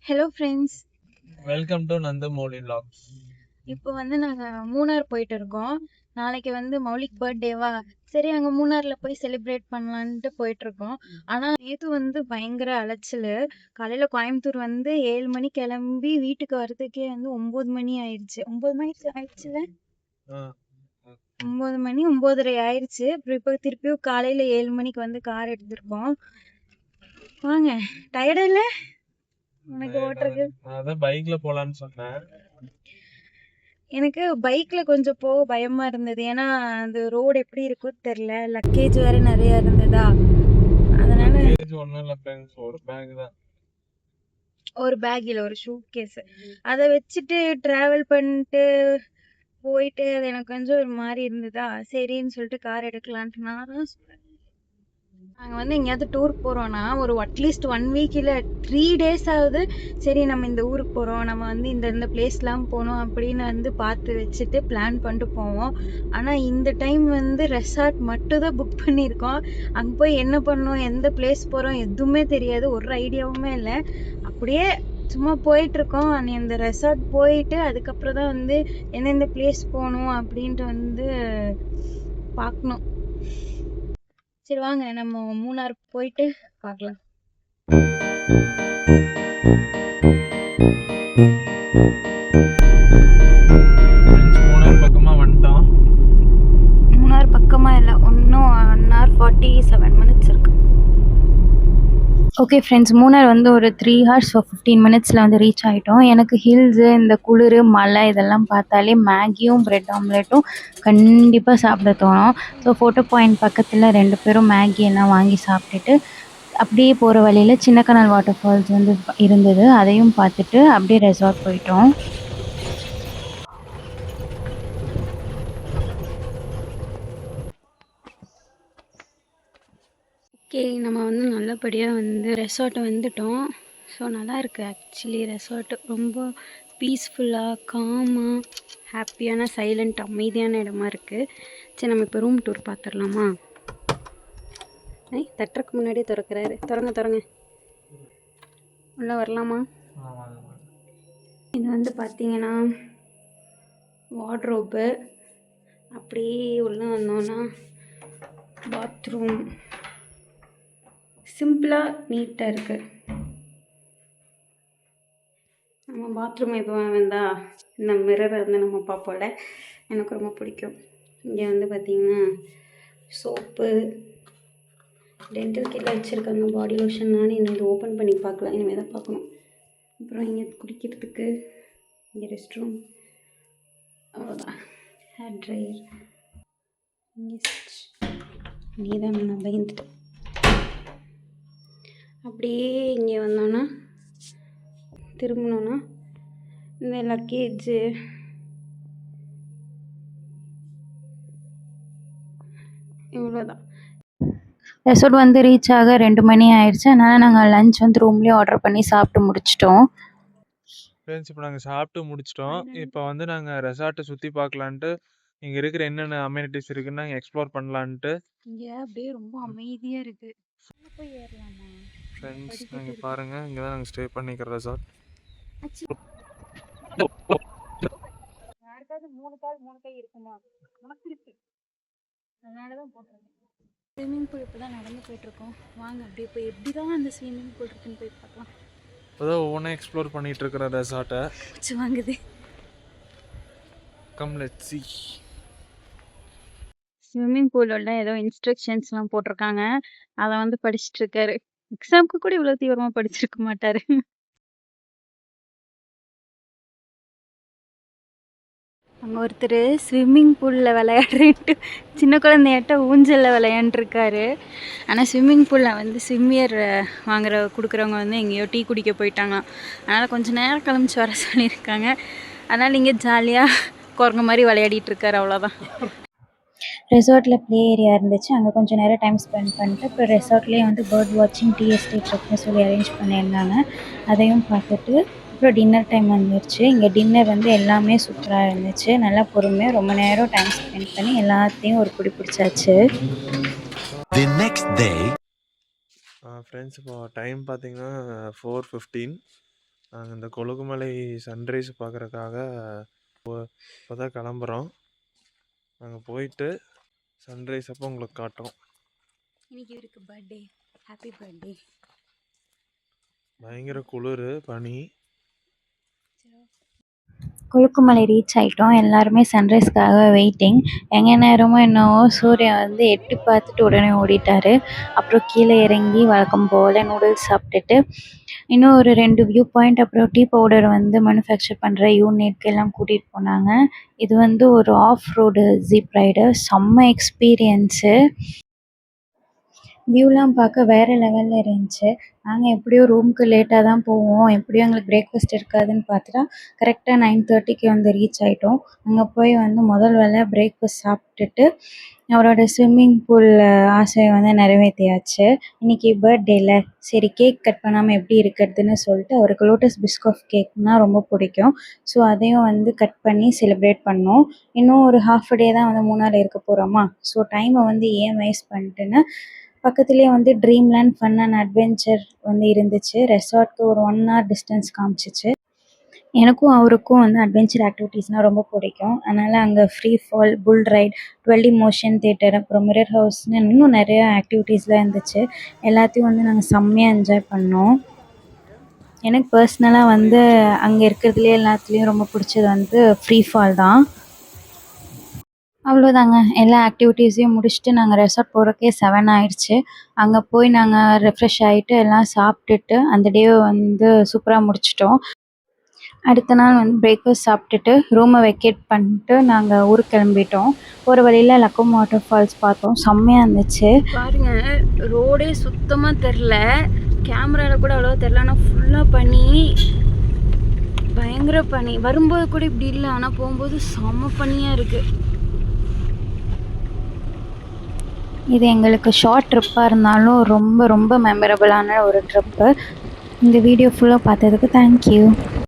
Hello friends. Welcome to Nandamoli vlogs. இப்போ வந்து நாங்கள் மூணார் போயிட்டு இருக்கோம். நாளைக்கு வந்து மௌலிக் பர்த்டேவா, சரி அங்கே மூணாரில் போய் செலிப்ரேட் பண்ணலான்ட்டு போயிட்டு இருக்கோம். ஆனால் நேற்று வந்து பயங்கர அலைச்சல். காலையில் கோயம்புத்தூர் வந்து 7 மணி கிளம்பி வீட்டுக்கு வர்றதுக்கே வந்து 9 மணி ஆயிடுச்சு. 9 மணி ஆயிடுச்சுல, 9 மணி 9:30 ஆயிடுச்சு. அப்புறம் இப்போ திருப்பியும் காலையில் 7 மணிக்கு வந்து கார் எடுத்திருக்கோம். வாங்க, டயர்டா இல்லை உனக்கு ஓட்டுறது? அதான் பைக்ல போலான்னு சொன்னேன். எனக்கு பைக்ல கொஞ்சம் போக பயமா இருந்தது. ஏன்னா அந்த ரோடு எப்படி இருக்கோ தெரியல. லக்கேஜ் வேற நிறைய இருந்ததா, அதனால ஒன்றும் இல்லை ஃப்ரெண்ட்ஸ், ஒரு பேக் தான். ஒரு பேக் இல்ல, ஒரு ஷூட் கேஸ். அதை வச்சுட்டு டிராவல் பண்ணிட்டு போயிட்டு அது எனக்கு கொஞ்சம் ஒரு மாதிரி இருந்ததா, சரின்னு சொல்லிட்டு கார் எடுக்கலான்ட்டு நான் தான் சொன்னேன். நாங்கள் வந்து எங்கேயாவது டூர் போகிறோன்னா ஒரு அட்லீஸ்ட் 1 வீக் இல்லை 3 டேஸ் ஆகுது. சரி நம்ம இந்த ஊருக்கு போகிறோம், நம்ம வந்து இந்த பிளேஸ்லாம் போகணும் அப்படின்னு வந்து பார்த்து வச்சுட்டு பிளான் பண்ணிட்டு போவோம். ஆனால் இந்த டைம் வந்து ரெசார்ட் மட்டும் தான் புக் பண்ணியிருக்கோம். அங்கே போய் என்ன பண்ணோம், எந்த பிளேஸ் போகிறோம் எதுவுமே தெரியாது, ஒரு ஐடியாவுமே இல்லை. அப்படியே சும்மா போயிட்டுருக்கோம். அந்த ரெசார்ட் போயிட்டு அதுக்கப்புறம் தான் வந்து எந்தெந்த பிளேஸ் போகணும் அப்படின்ட்டு வந்து பார்க்கணும். சரி வாங்க நம்ம மூணார் போயிட்டு பார்க்கலாம். மூணார் பக்கமா வந்துட்டோம். மூணார் பக்கமா இல்லை, இன்னும் 1 hour 47 minutes இருக்கு. ஓகே ஃப்ரெண்ட்ஸ், மூணார் வந்து ஒரு 3 hours 15 minutesல வந்து ரீச் ஆகிட்டோம். எனக்கு ஹில்ஸு, இந்த குளிர், மலை இதெல்லாம் பார்த்தாலே மேகியும் பிரெட் ஆம்லேட்டும் கண்டிப்பாக சாப்பிட தோணும். ஸோ ஃபோட்டோ பாயிண்ட் பக்கத்தில் 2 பேரும் மேகி எல்லாம் வாங்கி சாப்பிட்டுட்டு அப்படியே போகிற வழியில் சின்னக்கனால் வாட்டர் ஃபால்ஸ் வந்து இருந்தது, அதையும் பார்த்துட்டு அப்படியே ரெசார்ட் போயிட்டோம். ஓகே, நம்ம வந்து நல்லபடியாக வந்து ரெசார்ட்டை வந்துட்டோம். ஸோ நல்லா இருக்குது ஆக்சுவலி ரெசார்ட்டு. ரொம்ப பீஸ்ஃபுல்லாக, காமாக, ஹாப்பியான, சைலண்ட், அமைதியான இடமா இருக்குது. சரி நம்ம இப்போ ரூம் டூர் பார்த்துடலாமா? தட்டுறக்கு முன்னாடியே திறக்கிறாரு. திறங்க உள்ளே வரலாமா? இது வந்து பார்த்தீங்கன்னா வார்ட்ரோப்பு. அப்படியே உள்ளே வந்தோன்னா பாத்ரூம் சிம்பிளாக நீட்டாக இருக்குது. நம்ம பாத்ரூம் எப்போ வந்தால் இந்த மிரரை வந்து நம்ம பார்ப்போம்ல, எனக்கு ரொம்ப பிடிக்கும். இங்கே வந்து பார்த்திங்கன்னா சோப்பு, டென்டல் கிட்லாம் வச்சுருக்காங்க, பாடி லோஷன். நானும் இன்னும் இது ஓப்பன் பண்ணி பார்க்கலாம், இனிமேல் தான் பார்க்கணும். அப்புறம் இங்கே குடிக்கிறதுக்கு இங்கே ரெஸ்ட் ரூம், அவ்வளோதான். ஹேர் ட்ரையர் இங்கே ஸ்விட்ச். நீ தான் நான் பயந்துட்டேன். அப்படியே இங்கே வந்தோன்னா திரும்பினோன்னா இந்த லக்கேஜு, இவ்வளோதான். ரெசார்ட் வந்து ரீச் ஆக 2 மணி ஆயிடுச்சு. அதனால் நாங்கள் லஞ்ச் வந்து ரூம்லேயே ஆர்டர் பண்ணி சாப்பிட்டு முடிச்சிட்டோம். ஃப்ரெண்ட்ஸ், இப்போ நாங்கள் சாப்பிட்டு முடிச்சிட்டோம். இப்போ வந்து நாங்கள் ரெசார்ட்டை சுற்றி பார்க்கலான்ட்டு, இங்கே இருக்கிற என்னென்ன அமெனிட்டிஸ் இருக்குன்னு நாங்கள் எக்ஸ்ப்ளோர் பண்ணலான்ட்டு. இங்கே அப்படியே ரொம்ப அமைதியாக இருக்குது. போய் ஏறலாமா ஃப்ரெண்ட்ஸ்? நாங்கள் பாருங்கள், இங்கே தான் நாங்கள் ஸ்டே பண்ணிக்கிற ரெசார்ட். யாருக்காவது 3 கால் 3 கை இருக்குமா? உனக்கு இருக்கு, அதனால தான் போட்டிருக்கேன். ஸ்விம்மிங் பூல் இப்போ தான் நடந்து போயிட்டுருக்கோம். வாங்க அப்படியே போய் எப்படி தான் அந்த ஸ்விம்மிங் பூல் இருக்குன்னு போய் பார்க்கலாம். இப்போதான் ஒவ்வொன்றா எக்ஸ்ப்ளோர் பண்ணிகிட்டு இருக்கிற ரெசார்ட்டை. வாங்குது. Come let's see. ஸ்விம்மிங் பூலோட ஏதோ இன்ஸ்ட்ரக்ஷன்ஸ்லாம் போட்டிருக்காங்க, அதை வந்து படிச்சுட்டு இருக்காரு. எக்ஸாமுக்கு கூட இவ்வளோ தீவிரமாக படிச்சிருக்க மாட்டாரு. அங்கே ஒருத்தர் ஸ்விம்மிங் பூலில் விளையாடுறேன்ட்டு சின்ன குழந்தையாட்ட ஊஞ்சலில் விளையாண்டுருக்காரு. ஆனால் ஸ்விம்மிங் பூலில் வந்து ஸ்விம்மியர் கொடுக்குறவங்க வந்து எங்கேயோ டீ குடிக்க போயிட்டாங்க. அதனால் கொஞ்சம் நேரம் கிளம்பிச்சு வர சொல்லியிருக்காங்க. அதனால் இங்கே ஜாலியாக குரங்கு மாதிரி விளையாடிட்டு இருக்காரு, அவ்வளோதான். ரெசார்ட்டில் ப்ளே ஏரியா இருந்துச்சு, அங்கே கொஞ்சம் நேரம் டைம் ஸ்பெண்ட் பண்ணிட்டு அப்புறம் ரெசார்ட்லேயே வந்து பேர்ட் வாட்சிங், டீ எஸ்டேட் ட்ரிப்னு சொல்லி அரேஞ்ச் பண்ணியிருந்தாங்க, அதையும் பார்த்துட்டு அப்புறம் டின்னர் டைம் வந்துருச்சு. இங்கே டின்னர் வந்து எல்லாமே சூப்பராக இருந்துச்சு. நல்லா பொறுமையாக ரொம்ப நேரம் டைம் ஸ்பெண்ட் பண்ணி எல்லாத்தையும் ஒரு பிடி பிடிச்சாச்சு. ஃப்ரெண்ட்ஸ், இப்போ டைம் பார்த்தீங்கன்னா 4:15. நாங்கள் இந்த கொழுகுமலை சன்ரைஸ் பார்க்குறக்காக இப்போ தான் கிளம்புறோம். நாங்கள் போயிட்டு சன்ரைஸ் அப்போ உங்களுக்கு காட்டுறோம். இன்னைக்கு இவருக்கு பர்த்டே. Happy birthday. பயங்கர குளிர், பனி. கொழுக்குமலை ரீச் ஆகிட்டோம். எல்லாருமே சன்ரைஸ்க்காக வெயிட்டிங். எங்கே நேரமும் என்னவோ சூரியன் வந்து எட்டி பார்த்துட்டு உடனே ஓடிட்டார். அப்புறம் கீழே இறங்கி வழக்கம் போல் நூடுல்ஸ் சாப்பிட்டுட்டு இன்னும் ஒரு 2 வியூ பாயிண்ட் அப்புறம் டீ பவுடர் வந்து மேனுஃபேக்சர் பண்ணுற யூனிட்க்கு எல்லாம் கூட்டிகிட்டு போனாங்க. இது வந்து ஒரு ஆஃப் ரோடு ஜீப் ரைடு. செம்ம எக்ஸ்பீரியன்ஸு. வியூலாம் பார்க்க வேறு லெவலில் இருந்துச்சு. நாங்கள் எப்படியோ ரூமுக்கு லேட்டாக தான் போவோம், எப்படியும் எங்களுக்கு பிரேக்ஃபாஸ்ட் இருக்காதுன்னு பார்த்துட்டா கரெக்டாக 9:30க்கு வந்து ரீச் ஆகிட்டோம். அங்கே போய் வந்து முதல் வேலை பிரேக்ஃபாஸ்ட் சாப்பிட்டுட்டு அவரோட ஸ்விம்மிங் பூல் ஆசையை வந்து நிறைவேற்றியாச்சு. இன்றைக்கி பர்த்டேல சரி கேக் கட் பண்ணாமல் எப்படி இருக்கிறதுன்னு சொல்லிட்டு அவருக்கு லோட்டஸ் பிஸ்காஃப் கேக்னால் ரொம்ப பிடிக்கும். ஸோ அதையும் வந்து கட் பண்ணி செலிப்ரேட் பண்ணோம். இன்னும் ஒரு ஹாஃப் டே தான் வந்து மூணார் இருக்க போகிறோமா, ஸோ டைமை வந்து ஏன் வேஸ்ட் பண்ணிட்டுன்னு பக்கத்துலேயே வந்து ட்ரீம்லேண்ட் ஃபன் அண்ட் அட்வென்ச்சர் வந்து இருந்துச்சு. ரெசார்ட்க்கு ஒரு 1 hour டிஸ்டன்ஸ் காமிச்சிச்சு. எனக்கும் அவருக்கும் வந்து அட்வென்ச்சர் ஆக்டிவிட்டீஸ்னால் ரொம்ப பிடிக்கும். அதனால் அங்கே ஃப்ரீ ஃபால், புல் ரைட், 12D மோஷன் தியேட்டர், அப்புறம் மிரர் ஹவுஸ்னு இன்னும் நிறைய ஆக்டிவிட்டீஸ்லாம் இருந்துச்சு. எல்லாத்தையும் வந்து நாங்கள் செம்மையாக என்ஜாய் பண்ணோம். எனக்கு பர்சனலாக வந்து அங்கே இருக்கிறதுலே எல்லாத்துலேயும் ரொம்ப பிடிச்சது வந்து ஃப்ரீ ஃபால் தான். அவ்வளோதாங்க, எல்லா ஆக்டிவிட்டீஸையும் முடிச்சுட்டு நாங்கள் ரெசார்ட் போகிறக்கே 7 ஆயிடுச்சு. அங்கே போய் நாங்கள் ரெஃப்ரெஷ் ஆகிட்டு எல்லாம் சாப்பிட்டுட்டு அந்த டேவை வந்து சூப்பராக முடிச்சிட்டோம். அடுத்த நாள் வந்து பிரேக்ஃபாஸ்ட் சாப்பிட்டுட்டு ரூமை வெக்கேட் பண்ணிட்டு நாங்கள் ஊருக்கு கிளம்பிட்டோம். போகிற வழியில் லக்கம் வாட்டர் ஃபால்ஸ் பார்த்தோம். செம்மையாக இருந்துச்சு. பாருங்க, ரோடே சுத்தமாக தெரில, கேமராவில் கூட அவ்வளோவா தெரில. ஆனால் ஃபுல்லாக பனி, பயங்கர பனி. வரும்போது கூட இப்படி இல்லை, ஆனால் போகும்போது செம்ம பனியாக இருக்குது. இது எங்களுக்கு ஷார்ட் ட்ரிப்பாக இருந்தாலும் ரொம்ப ரொம்ப மெமரபுளான ஒரு ட்ரிப்பு. இந்த வீடியோ ஃபுல்லாக பார்த்ததுக்கு தேங்க்யூ.